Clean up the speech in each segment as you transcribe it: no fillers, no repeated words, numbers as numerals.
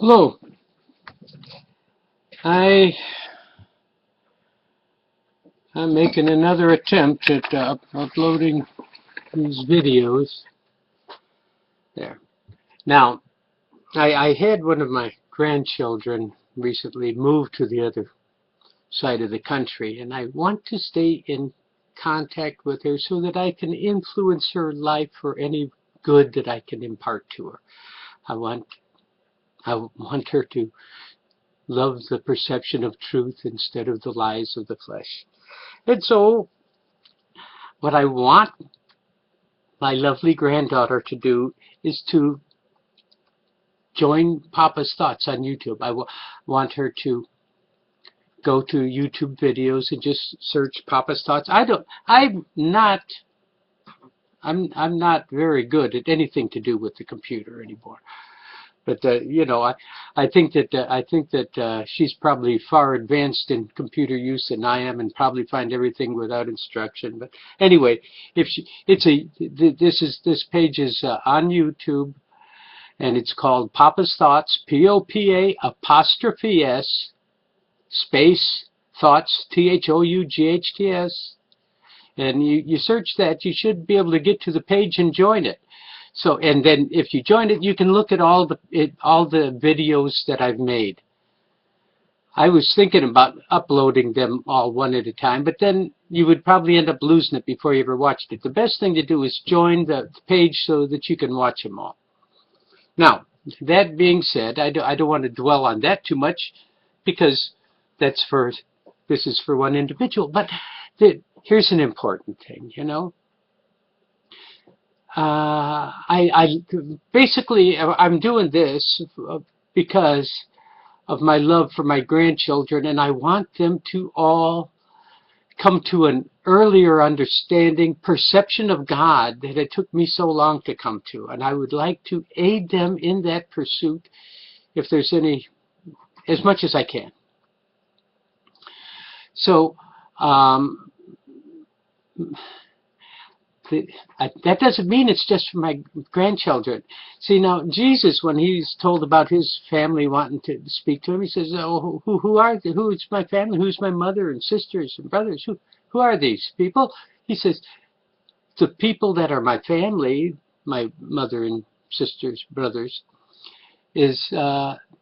Hello. I am making another attempt at uploading these videos. There. Now, I had one of my grandchildren recently move to the other side of the country, and I want to stay in contact with her so that I can influence her life for any good that I can impart to her. I want her to love the perception of truth instead of the lies of the flesh. And so, what I want my lovely granddaughter to do is to join Papa's Thoughts on YouTube. I want her to go to YouTube videos and just search Papa's Thoughts. I'm not very good at anything to do with the computer anymore. But I think that she's probably far advanced in computer use than I am, and probably find everything without instruction. But anyway, this page is on YouTube, and it's called Papa's Thoughts, POPA''S space Thoughts, THOUGHTS, and you search that, you should be able to get to the page and join it. So, and then if you join it, you can look at all the videos that I've made. I was thinking about uploading them all one at a time, but then you would probably end up losing it before you ever watched it. The best thing to do is join the page so that you can watch them all. Now, that being said, I don't want to dwell on that too much, because this is for one individual. But here's an important thing, basically, I'm doing this because of my love for my grandchildren, and I want them to all come to an earlier understanding, perception of God that it took me so long to come to. And I would like to aid them in that pursuit, if there's any, as much as I can. So, that doesn't mean it's just for my grandchildren. See, now, Jesus, when he's told about his family wanting to speak to him, he says, "Oh, who are they? Who is my family? Who's my mother and sisters and brothers? Who are these people?" He says, "The people that are my family, my mother and sisters, brothers, is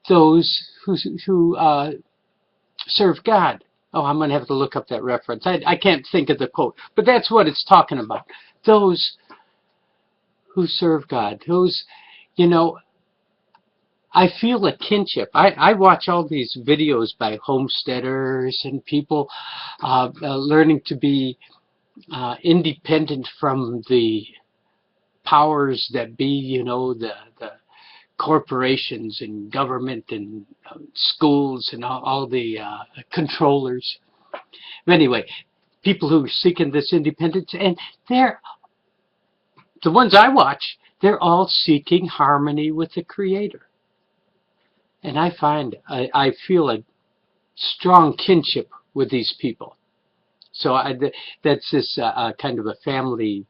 those who serve God." Oh, I'm going to have to look up that reference. I can't think of the quote, but that's what it's talking about. Those who serve God. Those, I feel a kinship. I watch all these videos by homesteaders and people learning to be independent from the powers that be, the corporations and government and schools and all the controllers. But anyway, people who are seeking this independence, and the ones I watch, they're all seeking harmony with the Creator. And I feel a strong kinship with these people. So that's this kind of a family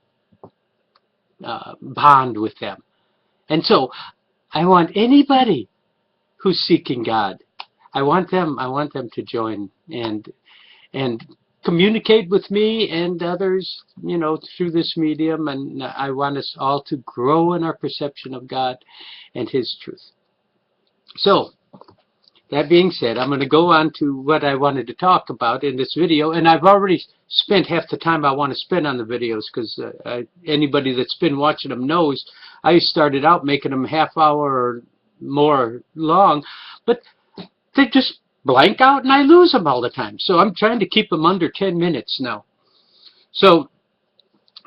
bond with them. And so I want anybody who's seeking God, I want them to join and communicate with me and others, through this medium. And I want us all to grow in our perception of God and His truth. So, that being said, I'm going to go on to what I wanted to talk about in this video, and I've already spent half the time I want to spend on the videos, because anybody that's been watching them knows I started out making them half hour or more long, but they just blank out and I lose them all the time. So I'm trying to keep them under 10 minutes now. So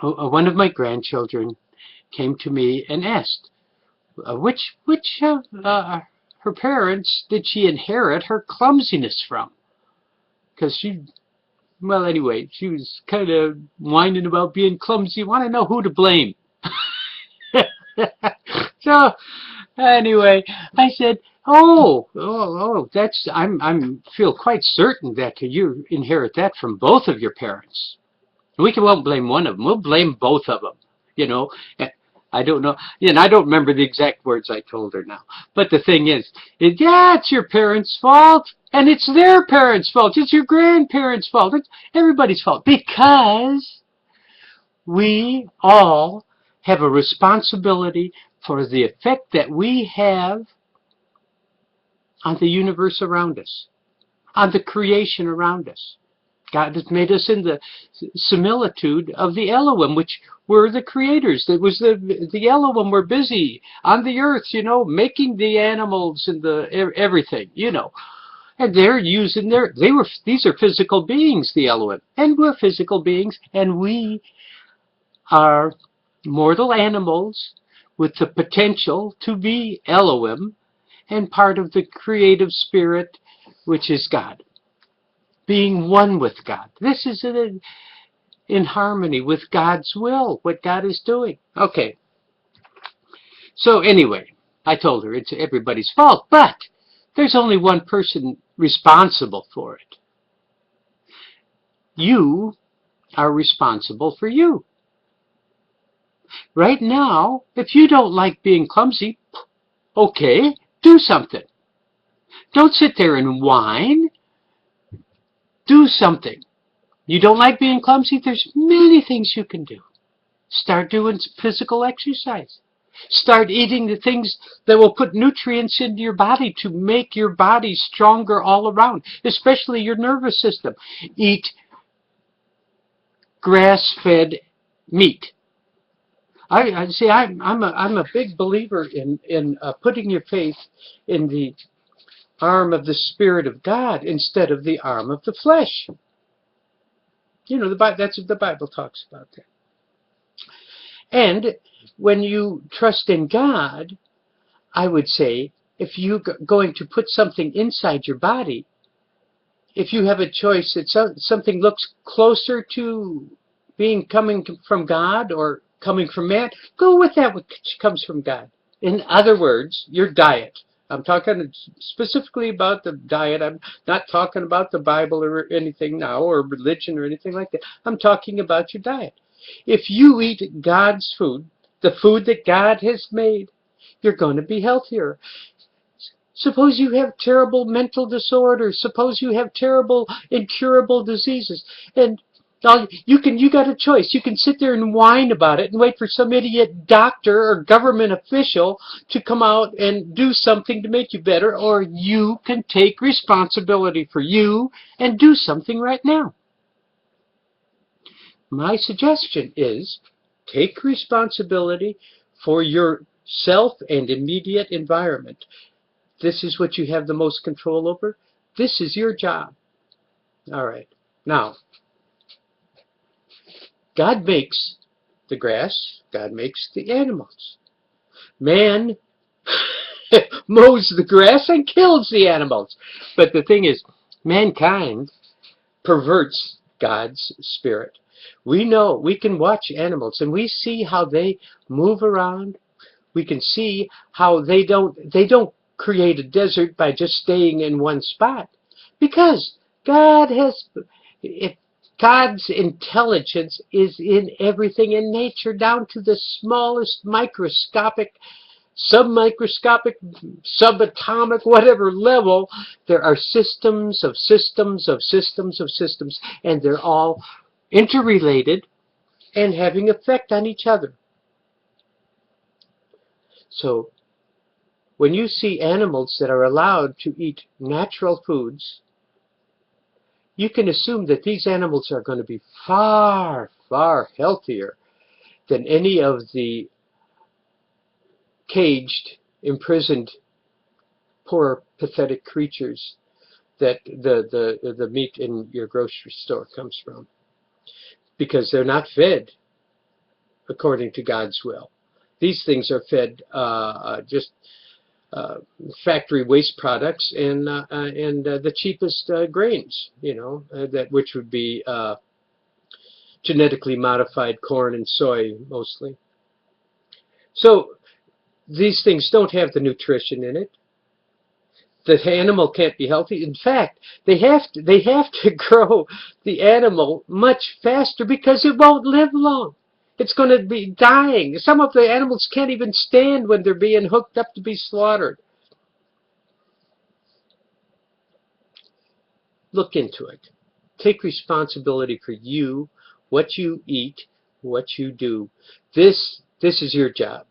one of my grandchildren came to me and asked, which her parents did she inherit her clumsiness from? Because she was kind of whining about being clumsy. Want to know who to blame. So anyway, I said, that's I'm feel quite certain that you inherit that from both of your parents. We won't blame one of them. We'll blame both of them. I don't know. And I don't remember the exact words I told her now. But the thing is, yeah, it's your parents' fault. And it's their parents' fault. It's your grandparents' fault. It's everybody's fault. Because we all have a responsibility for the effect that we have on the universe around us, on the creation around us. God has made us in the similitude of the Elohim, which were the creators. It was the Elohim were busy on the earth, making the animals and the everything, And they're using these are physical beings, the Elohim, and we're physical beings, and we are mortal animals with the potential to be Elohim and part of the creative spirit, which is God. Being one with God. This is in harmony with God's will, what God is doing. Okay. So anyway, I told her it's everybody's fault, but there's only one person responsible for it. You are responsible for you. Right now, if you don't like being clumsy, okay, do something. Don't sit there and whine. Do something. You don't like being clumsy? There's many things you can do. Start doing physical exercise. Start eating the things that will put nutrients into your body to make your body stronger all around, especially your nervous system. Eat grass-fed meat. I see. I'm a big believer in putting your faith in the arm of the Spirit of God instead of the arm of the flesh. That's what the Bible talks about that. And when you trust in God, I would say, if you're going to put something inside your body, if you have a choice that something looks closer to coming from God or coming from man, go with that which comes from God. In other words, your diet. I'm talking specifically about the diet. I'm not talking about the Bible or anything now, or religion or anything like that. I'm talking about your diet. If you eat God's food, the food that God has made, you're going to be healthier. Suppose you have terrible mental disorders. Suppose you have terrible incurable diseases. And you got a choice. You can sit there and whine about it and wait for some idiot doctor or government official to come out and do something to make you better, or you can take responsibility for you and do something right now. My suggestion is take responsibility for yourself and immediate environment. This is what you have the most control over. This is your job. All right. Now, God makes the grass. God makes the animals. Man mows the grass and kills the animals. But the thing is, mankind perverts God's spirit. We know, we can watch animals and we see how they move around. We can see how they don't create a desert by just staying in one spot. Because God's intelligence is in everything in nature, down to the smallest microscopic, submicroscopic, subatomic, whatever level. There are systems of systems of systems of systems, and they're all interrelated and having effect on each other. So when you see animals that are allowed to eat natural foods, you can assume that these animals are going to be far, far healthier than any of the caged, imprisoned, poor, pathetic creatures that the meat in your grocery store comes from. Because they're not fed according to God's will. These things are fed just factory waste products and the cheapest grains, which would be genetically modified corn and soy mostly. So these things don't have the nutrition in it. The animal can't be healthy. In fact, they have to grow the animal much faster because it won't live long. It's going to be dying. Some of the animals can't even stand when they're being hooked up to be slaughtered. Look into it. Take responsibility for you, what you eat, what you do. This is your job.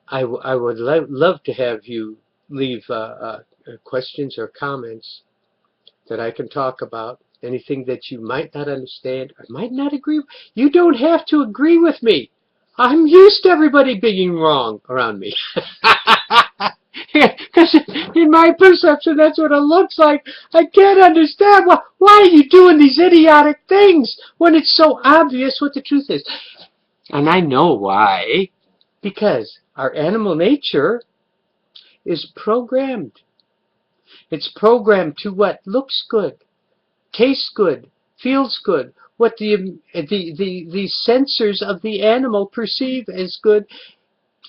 I would love to have you leave questions or comments that I can talk about. Anything that you might not understand or might not agree with. You don't have to agree with me. I'm used to everybody being wrong around me. Because in my perception, that's what it looks like. I can't understand. Why are you doing these idiotic things when it's so obvious what the truth is? And I know why. Because our animal nature is programmed. It's programmed to what looks good, tastes good, feels good, what the sensors of the animal perceive as good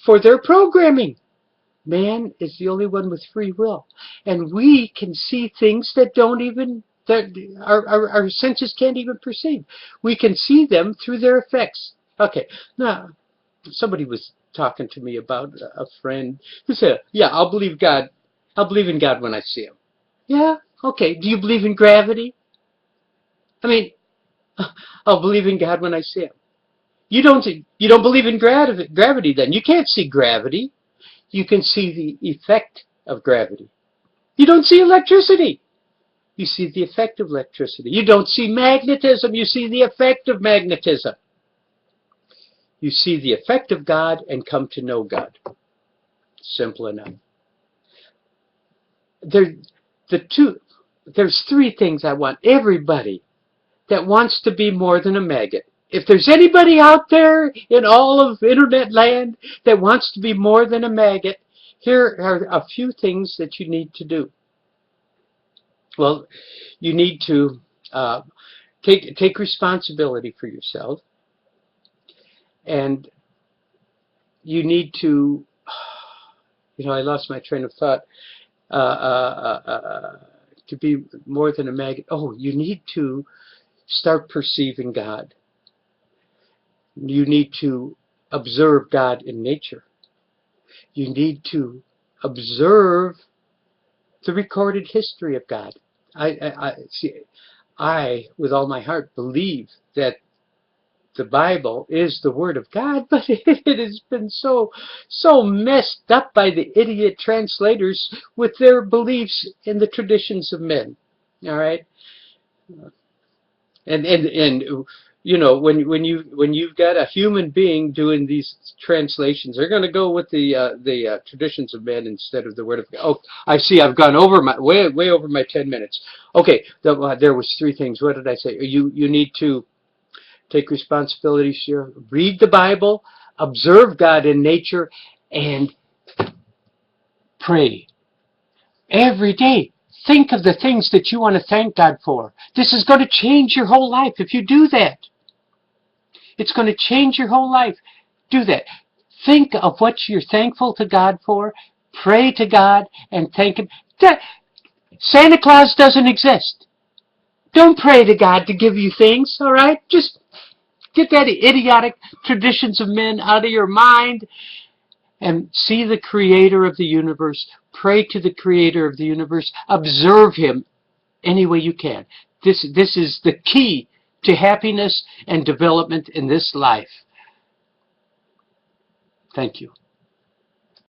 for their programming. Man is the only one with free will. And we can see things that our senses can't even perceive. We can see them through their effects. Okay, now, somebody was talking to me about a friend who said, yeah, I'll believe God. I'll believe in God when I see him. Yeah, okay. Do you believe in gravity? I mean, I'll believe in God when I see him. You don't believe in gravity then. You can't see gravity. You can see the effect of gravity. You don't see electricity. You see the effect of electricity. You don't see magnetism. You see the effect of magnetism. You see the effect of God and come to know God. Simple enough. There's three things I want everybody that wants to be more than a maggot. If there's anybody out there in all of internet land that wants to be more than a maggot, here are a few things that you need to do. Well, you need to take responsibility for yourself, and you need to, I lost my train of thought, to be more than a maggot. Oh, you need to start perceiving God. You need to observe God in nature. You need to observe the recorded history of God. I, with all my heart, believe that the Bible is the Word of God, but it has been so messed up by the idiot translators with their beliefs in the traditions of men. All right, and when you've got a human being doing these translations, they're going to go with the traditions of men instead of the Word of God. Oh, I see. I've gone over way over my 10 minutes. Okay, there was three things. What did I say? You need to take responsibility, read the Bible, observe God in nature, and pray. Every day, think of the things that you want to thank God for. This is going to change your whole life if you do that. It's going to change your whole life. Do that. Think of what you're thankful to God for. Pray to God and thank Him. Santa Claus doesn't exist. Don't pray to God to give you things, all right? Just get that idiotic traditions of men out of your mind and see the Creator of the universe. Pray to the Creator of the universe. Observe Him any way you can. This is the key to happiness and development in this life. Thank you.